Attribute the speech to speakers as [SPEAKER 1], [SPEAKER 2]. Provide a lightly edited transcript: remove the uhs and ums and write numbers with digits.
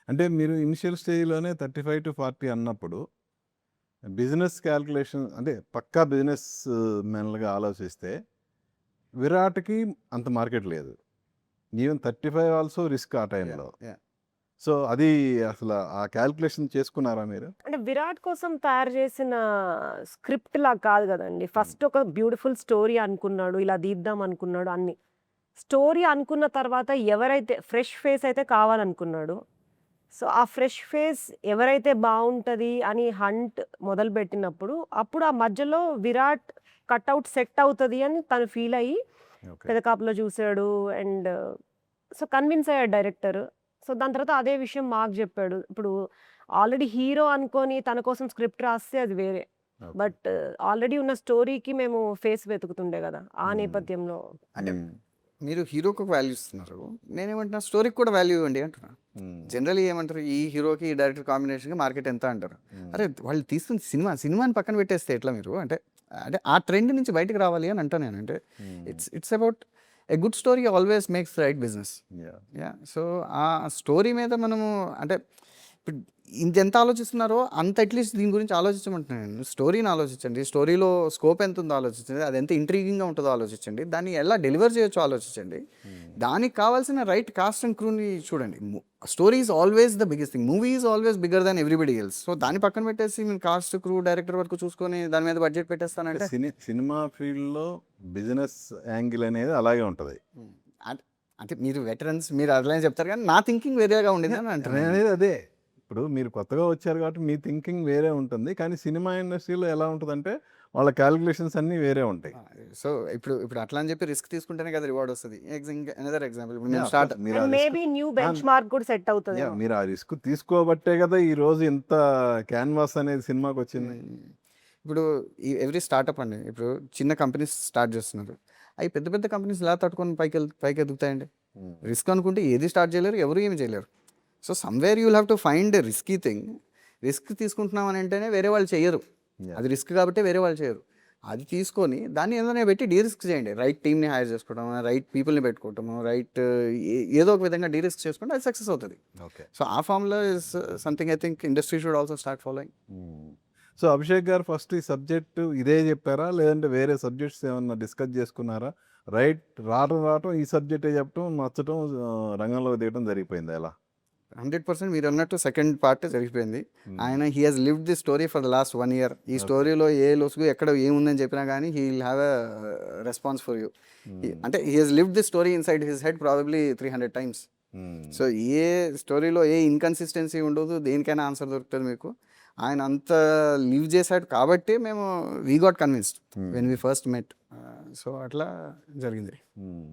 [SPEAKER 1] అంటే మీరు ఇనిషియల్ స్టేజ్‌లోనే 35-40 అన్నప్పుడు బిజినెస్ క్యాలిక్యులేషన్ అంటే పక్కా బిజినెస్ మెన్‌లుగా ఆలోచిస్తే విరాట్‌కి అంత మార్కెట్ లేదు. ఈవెన్ 35 ఆల్సో రిస్క్ ఆ
[SPEAKER 2] యాహ్!
[SPEAKER 1] టైంలో.
[SPEAKER 2] యాహ్!
[SPEAKER 1] సో, అది అసల ఆ క్యాలిక్యులేషన్ చేసుకున్నారా మీరు?
[SPEAKER 3] అంటే 'విరాట్' కోసం తయారు చేసిన స్క్రిప్ట్‌లా కాదు గదండీ.
[SPEAKER 1] హ్మ్.
[SPEAKER 3] ఫస్ట్ ఒక బ్యూటిఫుల్ స్టోరీ అనుకున్నాడు. ఇలా తీద్దాం అనుకున్నాడు అన్నీ. స్టోరీ అనుకున్న తర్వాత ఎవరైతే ఫ్రెష్ ఫేస్ అయితే కావాలనుకున్నాడు. సో, ఆ ఫ్రెష్ ఫేస్ ఎవరైతే బావుంటది అని హంట్ మొదలుపెట్టినప్పుడు, అప్పుడు ఆ మధ్యలో 'విరాట్' కటౌట్ సెట్ అవుతది అని తను ఫీల్ అయ్యి
[SPEAKER 1] ఓకే.
[SPEAKER 3] 'పెదకాపులో' చూసాడు. అండ్ సో, కన్విన్స్ అయ్యాడు డైరెక్టర్. సో, దాని తర్వాత అదే విషయం మాకు జెప్పాడు. ఇప్పుడు ఆల్రెడీ హీరో అనుకోని తన కోసం స్క్రిప్ట్ రాస్తే అది వేరే.
[SPEAKER 1] ఓకే.
[SPEAKER 3] బట్ ఆల్రెడీ ఉన్న స్టోరీకి మేము ఫేస్ వెతుకుతుండే గదా! ఆ
[SPEAKER 1] హ్మ్.
[SPEAKER 3] నేపథ్యంలో.
[SPEAKER 2] అంటే
[SPEAKER 1] హ్మ్.
[SPEAKER 2] మీరు హీరోకి ఒక వాల్యూ ఇస్తున్నారు. నేనేమంటున్నా స్టోరీకి కూడా వాల్యూ ఇవ్వండి అంటున్నా.
[SPEAKER 1] హ్మ్.
[SPEAKER 2] జనరల్లీ ఏమంటారు ఈ హీరోకి, ఈ డైరెక్టర్ కాంబినేషన్‌కి మార్కెట్ ఎంత అంటారు.
[SPEAKER 1] హ్మ్.
[SPEAKER 2] అరే! వాళ్ళు తీస్తుంది సినిమాని పక్కన పెట్టేస్తే ఎట్లా మీరు? అంటే అంటే ఆ ట్రెండ్ నుంచి బయటికి రావాలి అని అంటా నేను. అంటే
[SPEAKER 1] హ్మ్.
[SPEAKER 2] It's about a good story always makes right business.
[SPEAKER 1] Yeah!
[SPEAKER 2] Yeah! So, ఆ స్టోరీ మీద మనము అంటే ఇప్పుడు ఇంతెంత ఆలోచిస్తున్నారో అంత అట్‌లీస్ట్ దీని గురించి ఆలోచించమంటున్నాను నేను. స్టోరీని ఆలోచించండి. స్టోరీలో స్కోప్ ఎంతుందో ఆలోచించండి. అది ఎంత ఇంట్రిగింగ్‌గా ఉంటదో ఆలోచించండి. దాన్ని ఎలా డెలివర్ చేయొచ్చో ఆలోచించండి.
[SPEAKER 1] హ్మ్.
[SPEAKER 2] దానికి కావాల్సిన రైట్ కాస్ట్ అండ్ క్రూని చూడండి. Story is always the biggest thing. Movie is always bigger than everybody else. So, దాన్ని పక్కన పెట్టేసి నేను కాస్ట్, క్రూ, డైరెక్టర్ వరకు చూసుకొని దాని మీద బడ్జెట్
[SPEAKER 1] అంటే
[SPEAKER 2] పెట్టేస్తానంటే
[SPEAKER 1] సినిమా ఫీల్డ్‌లో బిజినెస్ యాంగిల్ అనేది అలాగే ఉంటది.
[SPEAKER 2] హ్మ్. అంటే అంటే మీరు వెటరన్స్ మీరు అట్లనే చెప్తారు కానీ నా థింకింగ్ వేరేగా ఉండేదని అంటున్నాను నేను.
[SPEAKER 1] నేననేది అదే. ఇప్పుడు మీరు కొత్తగా వచ్చారు కాబట్టి మీ థింకింగ్ వేరే ఉంటుంది. కానీ సినిమా ఇండస్ట్రీలో ఎలా ఉంటదంటే వాళ్ళ కాలిక్యులేషన్స్ అన్నీ వేరే ఉంటాయి.
[SPEAKER 2] సో, ఇప్పుడు అట్లా అని చెప్పి రిస్క్ తీసుకుంటేనే కదా రివార్డ్ వస్తది. అనదర్ ఎగ్జాంపుల్ ఇప్పుడు మేము
[SPEAKER 1] యాహ్! ఆఫ్‌కోర్స్ మీరు ఆ
[SPEAKER 3] అండ్
[SPEAKER 1] రిస్క్
[SPEAKER 3] మేబీ న్యూ
[SPEAKER 1] ఆ!
[SPEAKER 3] బెంచ్ మార్క్ కూడా సెట్
[SPEAKER 1] యాహ్!
[SPEAKER 3] అవుతదేమో.
[SPEAKER 1] మీరు ఆ రిస్క్ తీసుకోబట్టే కదా ఈరోజు ఇంత క్యాన్వాస్ అనేది సినిమాకొచ్చింది.
[SPEAKER 2] ఇప్పుడు ఈ ఎవ్రీ స్టార్టప్ అండి. ఇప్పుడు చిన్న కంపెనీస్ స్టార్ట్ చేస్తున్నారు. అయి పెద్ద పెద్ద కంపెనీస్ ఎలా తట్టుకొని పైకి ఎదుగుతాయండి?
[SPEAKER 1] హ్మ్.
[SPEAKER 2] రిస్క్ అనుకుంటే ఏది స్టార్ట్ చేయలేరు. ఎవరు ఏమి చేయలేరు. So, somewhere you will have to find a risky thing. Risk తీసుకుంటున్నాం అని అంటేనే వేరే వాళ్ళు చెయ్యరు.
[SPEAKER 1] యాహ్!
[SPEAKER 2] అది రిస్క్ కాబట్టే వేరే వాళ్ళు చేయరు. అది తీసుకొని దాన్ని ఏదైనా పెట్టి డీరిస్క్ చేయండి. రైట్ టీమ్‌ని హైర్ చేసుకోవడం, రైట్ పీపుల్‌ని పెట్టుకోవటము, ఏదో ఒక విధంగా డీరిస్క్ చేసుకుంటే అది సక్సెస్ అవుతది.
[SPEAKER 1] ఓకే.
[SPEAKER 2] సో, ఆ formula is something I think industry should also start following.
[SPEAKER 1] హ్మ్. సో, అభిషేక్ గారు ఫస్ట్ ఈ సబ్జెక్ట్ ఇదే చెప్పారా? లేదంటే వేరే సబ్జెక్ట్స్ ఏమన్నా డిస్కస్ చేసుకున్నారా? రైట్ రావటం ఈ సబ్జెక్టే చెప్పటం, నచ్చటం రంగంలోకి దిగటం జరిగిపోయిందా ఎలా?
[SPEAKER 2] 100% మీరన్నట్టు సెకండ్ పార్ట్ జరిగిపోయింది.
[SPEAKER 1] హ్మ్.
[SPEAKER 2] ఆయన he has lived the story for the last 1 year. ఈ
[SPEAKER 1] ఓకే.
[SPEAKER 2] స్టోరీలో ఏ లొసుగు ఎక్కడ ఏముందని చెప్పినా గానీ he will have a response for you.
[SPEAKER 1] హ్మ్.
[SPEAKER 2] అంటే he has lived the story inside his head probably 300 times.
[SPEAKER 1] హ్మ్.
[SPEAKER 2] సో, ఏ స్టోరీలో ఏ ఇన్‌కన్సిస్టెన్సీ ఉండదు. దేనికైనా ఆన్సర్ దొరుకుతది మీకు. ఆయన అంత లివ్ చేసాడు కాబట్టే మేము we got convinced
[SPEAKER 1] hmm.
[SPEAKER 2] When we first met. So, అట్లా జరిగింది.
[SPEAKER 1] హ్మ్.